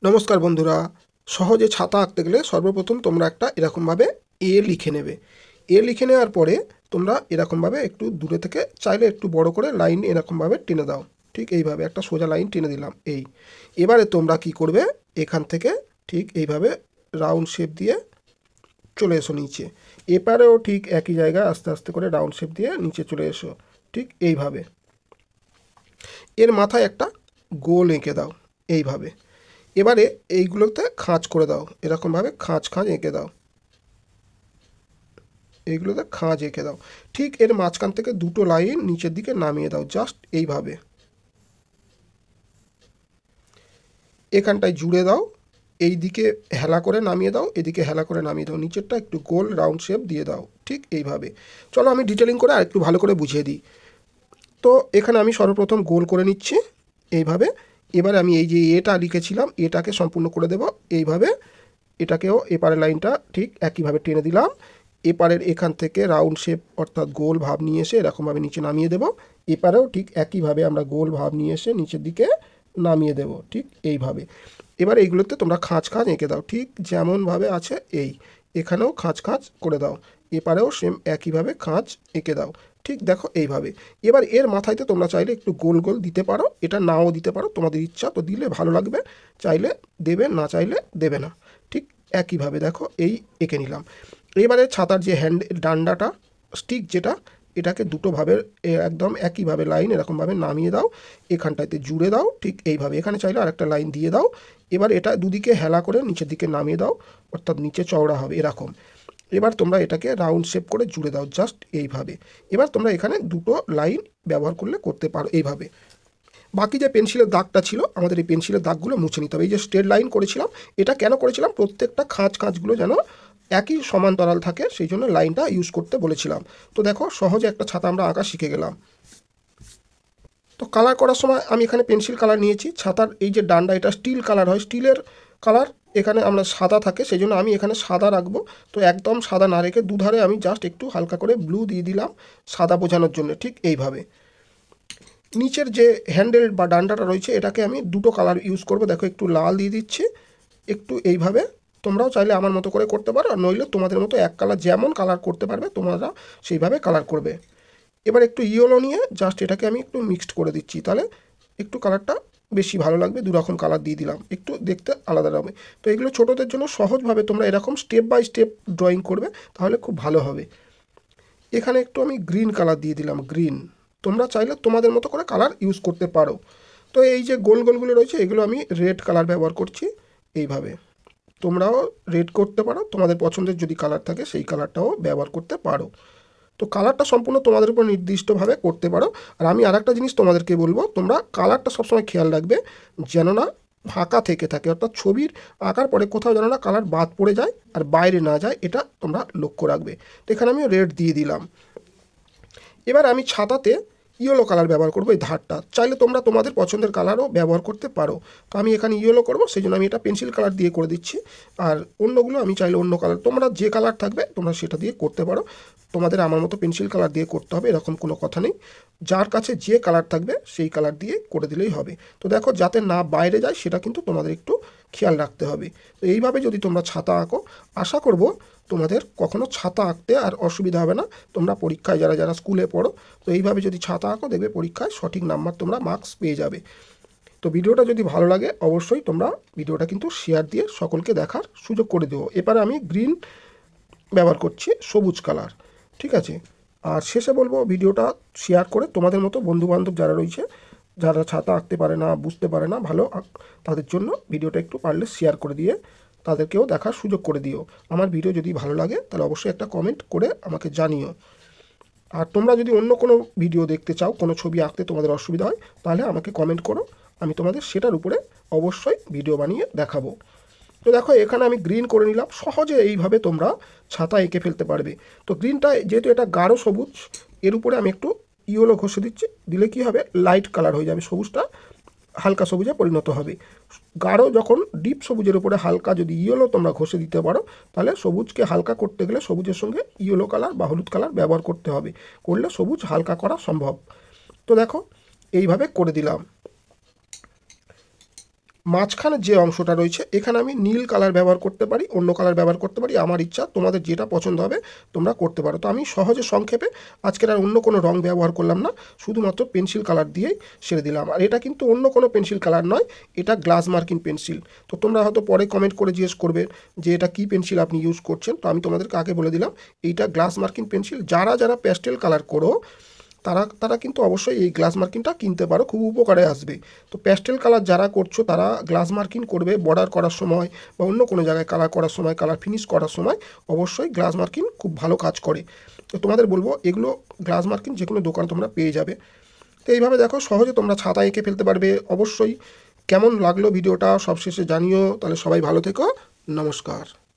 নমস্কার বন্ধুরা, সহজে ছাতা আঁকতে গেলে সর্বপ্রথম তোমরা একটা এরকমভাবে এ লিখে নেবে। এ লিখে নেওয়ার পরে তোমরা এরকমভাবে একটু দূরে থেকে চাইলে একটু বড় করে লাইন এরকমভাবে টেনে দাও। ঠিক এইভাবে একটা সোজা লাইন টেনে দিলাম। এবারে তোমরা কি করবে, এখান থেকে ঠিক এইভাবে রাউন্ড শেপ দিয়ে চলে এসো নিচে। এপারেও ঠিক একই জায়গায় আস্তে আস্তে করে রাউন্ড শেপ দিয়ে নিচে চলে এসো। ঠিক এইভাবে এর মাথায় একটা গোল এঁকে দাও এইভাবে। এবারে এইগুলোতে খাঁজ করে দাও, এরকমভাবে খাঁজ খাঁজ এঁকে দাও, এইগুলোতে খাঁজ এঁকে দাও। ঠিক এর মাঝখান থেকে দুটো লাইন নিচের দিকে নামিয়ে দাও, জাস্ট এইভাবে। এখানটায় জুড়ে দাও, এই দিকে হেলা করে নামিয়ে দাও, এদিকে হেলা করে নামিয়ে দাও, নিচেরটা একটু গোল রাউন্ড শেপ দিয়ে দাও। ঠিক এইভাবে। চলো আমি ডিটেলিং করে আর একটু ভালো করে বুঝিয়ে দিই। তো এখানে আমি সর্বপ্রথম গোল করে নিচ্ছি এইভাবে। এবারে আমি এই যে এটা লিখেছিলাম এটাকে সম্পূর্ণ করে দেব এইভাবে। এটাকেও এপারের লাইনটা ঠিক একইভাবে টেনে দিলাম। এপারের এখান থেকে রাউন্ড শেপ অর্থাৎ গোল ভাব নিয়ে এসে এরকমভাবে নিচে নামিয়ে দেব। এপারেও ঠিক একইভাবে আমরা গোল ভাব নিয়ে এসে নিচের দিকে নামিয়ে দেব, ঠিক এইভাবে। এবার এইগুলোতে তোমরা খাঁজ খাঁজ এঁকে দাও, ঠিক যেমনভাবে আছে এখানেও খাঁজ খাঁজ করে দাও। এপারেও সেম একইভাবে খাঁজ এঁকে দাও, ঠিক দেখো এইভাবে। এবার এর মাথায়তে তোমরা চাইলে একটু গোল গোল দিতে পারো, এটা নাও দিতে পারো, তোমাদের ইচ্ছা। তো দিলে ভালো লাগবে, চাইলে দেবে, না চাইলে দেবে না। ঠিক একইভাবে দেখো এঁকে নিলাম। এবারে ছাতার যে ডান্ডাটা স্টিক যেটা, এটাকে দুটো ভাবে একদম একইভাবে লাইন এরকমভাবে নামিয়ে দাও, এখানটাতে জুড়ে দাও। ঠিক এইভাবে এখানে চাইলে আরেকটা লাইন দিয়ে দাও। এবার এটা দুদিকে হেলা করে নিচের দিকে নামিয়ে দাও, অর্থাৎ নিচে চওড়া হবে এরকম। এবার তোমরা এটাকে রাউন্ড শেপ করে জুড়ে দাও, জাস্ট এইভাবে। এবার তোমরা এখানে দুটো লাইন ব্যবহার করতে পারো এইভাবে। বাকি যে পেন্সিলের দাগটা ছিল, আমাদের এই পেন্সিলের দাগগুলো মুছে নিতে হবে। এই যে স্ট্রেট লাইন করেছিলাম, এটা কেন করেছিলাম, প্রত্যেকটা খাঁজগুলো যেন একই সমান্তরাল থাকে, সেই জন্য লাইনটা ইউজ করতে বলেছিলাম। তো দেখো সহজে একটা ছাতা আমরা আঁকা শিখে গেলাম। তো কালার করার সময় আমি এখানে পেন্সিল কালার নিয়েছি। ছাতার এই যে ডান্ডা, এটা স্টিল কালার হয়, স্টিলের কালার এখানে আমরা সাদা থাকে, সেই জন্য আমি এখানে সাদা রাখবো। তো একদম সাদা না রেখে দুধারে আমি জাস্ট একটু হালকা করে ব্লু দিয়ে দিলাম সাদা বোঝানোর জন্য, ঠিক এইভাবে। নিচের যে হ্যান্ডেল বা ডান্ডাটা রয়েছে, এটাকে আমি দুটো কালার ইউজ করব। দেখো একটু লাল দিয়ে দিচ্ছি, একটু এইভাবে। তোমরাও চাইলে আমার মতো করে করতে পারো, আর নইলে তোমাদের মতো এক কালার যেমন কালার করতে পারবে তোমরা সেইভাবে কালার করবে। এবার একটু ইয়েলো নিয়ে জাস্ট এটাকে আমি একটু মিক্সড করে দিচ্ছি, তাহলে একটু কালারটা বেশি ভালো লাগবে। দু রকম কালার দিয়ে দিলাম, একটু দেখতে আলাদা হবে। তো এগুলো ছোটোদের জন্য সহজভাবে তোমরা এরকম স্টেপ বাই স্টেপ ড্রয়িং করবে, তাহলে খুব ভালো হবে। এখানে একটু আমি গ্রিন কালার দিয়ে দিলাম, গ্রিন। তোমরা চাইলে তোমাদের মতো করে কালার ইউজ করতে পারো। তো এই যে গোল গোলগুলো রয়েছে, এগুলো আমি রেড কালার ব্যবহার করছি এইভাবে। তোমরাও রেড করতে পারো, তোমাদের পছন্দের যদি কালার থাকে সেই কালারটাও ব্যবহার করতে পারো। তো কালারটা সম্পূর্ণ তোমাদের উপর নির্দিষ্টভাবে করতে পারো। আর আমি আরেকটা জিনিস তোমাদেরকে বলবো, তোমরা কালারটা সবসময় খেয়াল রাখবে যেন না ফাঁকা থেকে থাকে, অর্থাৎ ছবির আঁকার পরে কোথাও যেন না কালার বাদ পড়ে যায় আর বাইরে না যায়, এটা তোমরা লক্ষ্য রাখবে। তো এখানে আমি রেড দিয়ে দিলাম। এবার আমি ছাতাতে ইয়েলো কালার ব্যবহার করবো, এই ধারটা। চাইলে তোমরা তোমাদের পছন্দের কালারও ব্যবহার করতে পারো। তো আমি এখানে ইয়েলো করবো, সেই জন্য আমি এটা পেন্সিল কালার দিয়ে করে দিচ্ছি। আর অন্যগুলো আমি চাইলে অন্য কালার, তোমরা যে কালার থাকবে তোমরা সেটা দিয়ে করতে পারো। তোমাদের আমার মতো পেন্সিল কালার দিয়ে করতে হবে এরকম কোনো কথা নেই। যার কাছে যে কালার থাকবে সেই কালার দিয়ে করে দিলেই হবে। তো দেখো যাতে না বাইরে যায় সেটা কিন্তু তোমাদের একটু খেয়াল রাখতে হবে। তো এইভাবে যদি তোমরা ছাতা আঁকো, আশা করব তোমাদের কখনো ছাতা আঁকতে আর অসুবিধা হবে না। তোমরা পরীক্ষায় যারা যারা স্কুলে পড়ো, তো এইভাবে যদি ছাতা আঁকো দেখবে পরীক্ষায় সঠিক নাম্বার তোমরা মার্কস পেয়ে যাবে। তো ভিডিওটা যদি ভালো লাগে অবশ্যই তোমরা ভিডিওটা কিন্তু শেয়ার দিয়ে সকলকে দেখার সুযোগ করে দেবো। এবারে আমি গ্রিন ব্যবহার করছি, সবুজ কালার, ঠিক আছে। আর শেষে বলবো ভিডিওটা শেয়ার করে তোমাদের মতো বন্ধুবান্ধব যারা রয়েছে, যারা ছাতা আঁকতে পারে না, বুঝতে পারে না ভালো, তাদের জন্য ভিডিওটা একটু পারলে শেয়ার করে দিয়ে তাদেরকেও দেখার সুযোগ করে দিও। আমার ভিডিও যদি ভালো লাগে তাহলে অবশ্যই একটা কমেন্ট করে আমাকে জানিও। আর তোমরা যদি অন্য কোনো ভিডিও দেখতে চাও, কোনো ছবি আঁকতে তোমাদের অসুবিধা হয়, তাহলে আমাকে কমেন্ট করো, আমি তোমাদের সেটার উপরে অবশ্যই ভিডিও বানিয়ে দেখাবো। তো দেখো এখানে আমি গ্রিন করে নিলাম। সহজে এইভাবে তোমরা ছাতা এঁকে ফেলতে পারবে। তো গ্রিনটা যেহেতু এটা গাঢ় সবুজ, এর উপরে আমি একটু ইয়েলো ঘষে দিচ্ছি, দিলে কি হবে লাইট কালার হয়ে যাবে, সবুজটা হালকা সবুজে পরিণত হবে। গাঢ় যখন ডিপ সবুজের উপরে হালকা যদি ইয়েলো তোমরা ঘষে দিতে পারো, তাহলে সবুজকে হালকা করতে গেলে সবুজের সঙ্গে ইয়েলো কালার বা হলুদ কালার ব্যবহার করতে হবে, করলে সবুজ হালকা করা সম্ভব। তো দেখো এইভাবে করে দিলাম। মাঝখানে যে অংশটা রয়েছে এখানে আমি নীল কালার ব্যবহার করতে পারি, অন্য কালার ব্যবহার করতে পারি, আমার ইচ্ছা, তোমাদের যেটা পছন্দ হবে তোমরা করতে পারো। তো আমি সহজে সংক্ষেপে আজকের আর অন্য কোনো রং ব্যবহার করলাম না, শুধুমাত্র পেন্সিল কালার দিয়েই সেরে দিলাম। আর এটা কিন্তু অন্য কোনো পেন্সিল কালার নয়, এটা গ্লাস মার্কিং পেন্সিল। তো তোমরা হয়তো পরে কমেন্ট করে জিজ্ঞেস করবে যে এটা কী পেন্সিল আপনি ইউজ করছেন। তো আমি তোমাদেরকে আগে বলে দিলাম এইটা গ্লাস মার্কিং পেন্সিল। যারা যারা প্যাস্টেল কালার করো তারা তারা কিন্তু অবশ্যই এই গ্লাস মার্কিংটা কিনতে পারো, খুব উপকারে আসবে। তো প্যাস্টেল কালার যারা করছো তারা গ্লাস মার্কিং করবে বর্ডার করার সময় বা অন্য কোনো জায়গায় কালার করার সময়, কালার ফিনিশ করার সময় অবশ্যই গ্লাস মার্কিং খুব ভালো কাজ করে। তো তোমাদের বলবো এগুলো গ্লাস মার্কিং যে কোনো দোকান তোমরা পেয়ে যাবে। তো এইভাবে দেখো সহজে তোমরা ছাতা এঁকে ফেলতে পারবে। অবশ্যই কেমন লাগলো ভিডিওটা সবশেষে জানিও। তাহলে সবাই ভালো থেকো, নমস্কার।